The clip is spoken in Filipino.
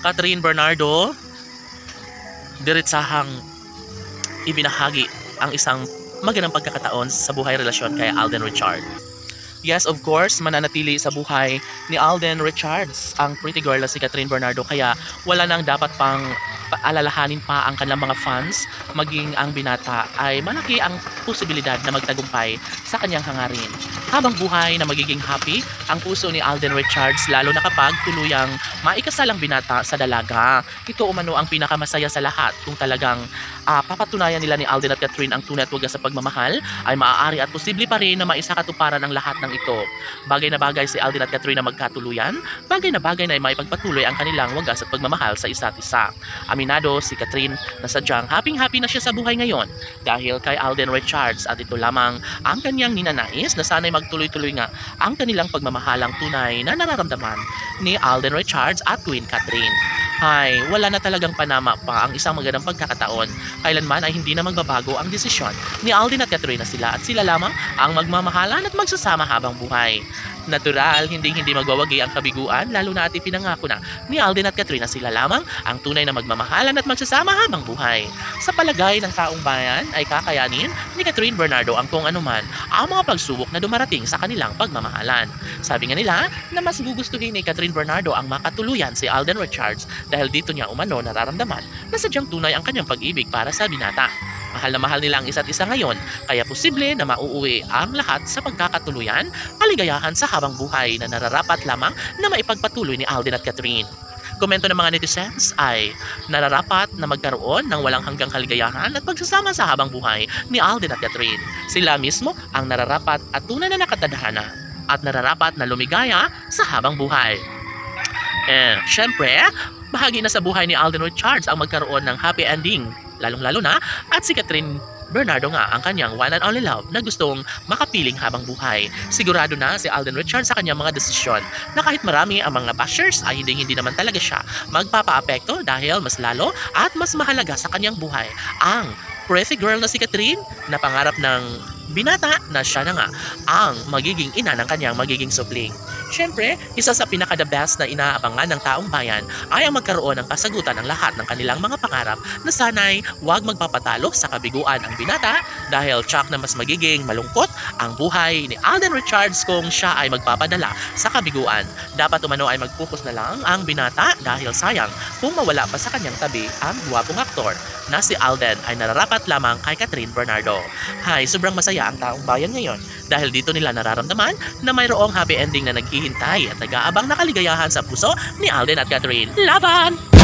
Catherine Bernardo, diretsahang ibinahagi ang isang magandang pagkakataon sa buhay relasyon kay Alden Richard. Yes, of course, mananatili sa buhay ni Alden Richards ang pretty girl na si Catherine Bernardo, kaya wala nang dapat pang alalahanin pa ang kanilang mga fans, maging ang binata ay malaki ang posibilidad na magtagumpay sa kanyang hangarin. Habang buhay na magiging happy ang puso ni Alden Richards, lalo na kapag tuluyang maikasalang binata sa dalaga. Ito umano ang pinakamasaya sa lahat kung talagang papatunayan nila ni Alden at Catherine ang tunay at wagas sa pagmamahal, ay maaari at posible pa rin na maisakatuparan ang lahat ng ito. Bagay na bagay si Alden at Catherine na magkatuluyan, bagay na maipagpatuloy ang kanilang wagas at pagmamahal sa isa't isa. Aminado si Catherine na sadyang happy na siya sa buhay ngayon dahil kay Alden Richards, at ito lamang ang kanyang ninanais na sana'y magtuloy-tuloy nga ang kanilang pagmamahalang tunay na nararamdaman ni Alden Richards at Queen Catherine. Ay, wala na talagang panama pa ang isang magandang pagkakataon. Kailanman ay hindi na magbabago ang desisyon ni Alden at Catherine na sila at sila lamang ang magmamahalan at magsasama habang buhay. Natural, hindi magwawagi ang kabiguan, lalo na at ipinangako na ni Alden at Catherine na sila lamang ang tunay na magmamahalan at magsasama habang buhay. Sa palagay ng taong bayan ay kakayanin ni Catherine Bernardo ang kung anuman ang mga pagsubok na dumarating sa kanilang pagmamahalan. Sabi nga nila na mas gugustuhin ni Catherine Bernardo ang makatuluyan si Alden Richards dahil dito niya umano nararamdaman na sadyang tunay ang kanyang pag-ibig para sa binata. Mahal na mahal nila ang isa't isa ngayon, kaya posible na mauuwi ang lahat sa pagkakatuluyan, kaligayahan sa habang buhay na nararapat lamang na maipagpatuloy ni Alden at Catherine. Komento ng mga netizens ay nararapat na magkaroon ng walang hanggang kaligayahan at pagsasama sa habang buhay ni Alden at Catherine. Sila mismo ang nararapat at tunay na nakatadhana at nararapat na lumigaya sa habang buhay. Syempre, bahagi na sa buhay ni Alden Richards ang magkaroon ng happy ending, lalong-lalo na at si Catherine Bernardo nga ang kanyang one and only love na gustong makapiling habang buhay. Sigurado na si Alden Richards sa kanyang mga desisyon na kahit marami ang mga bashers ay hindi naman talaga siya magpapaapekto dahil mas lalo at mas mahalaga sa kanyang buhay ang pretty girl na si Catherine na pangarap ng binata na siya na nga ang magiging ina ng kanyang magiging supling. Siyempre, isa sa pinaka-the best na inaabangan ng taong bayan ay ang magkaroon ng kasagutan ng lahat ng kanilang mga pangarap na sana'y huwag magpapatalo sa kabiguan ang binata dahil tsak na mas magiging malungkot ang buhay ni Alden Richards kung siya ay magpapadala sa kabiguan. Dapat umano ay mag-focus na lang ang binata dahil sayang kung mawala pa sa kanyang tabi ang guwapong aktor na si Alden ay nararapat lamang kay Catherine Bernardo. Hay, sobrang masaya ang taong bayan ngayon dahil dito nila nararamdaman na mayroong happy ending na naghihintay at nag-aabang na kaligayahan sa puso ni Alden at Catherine. Laban!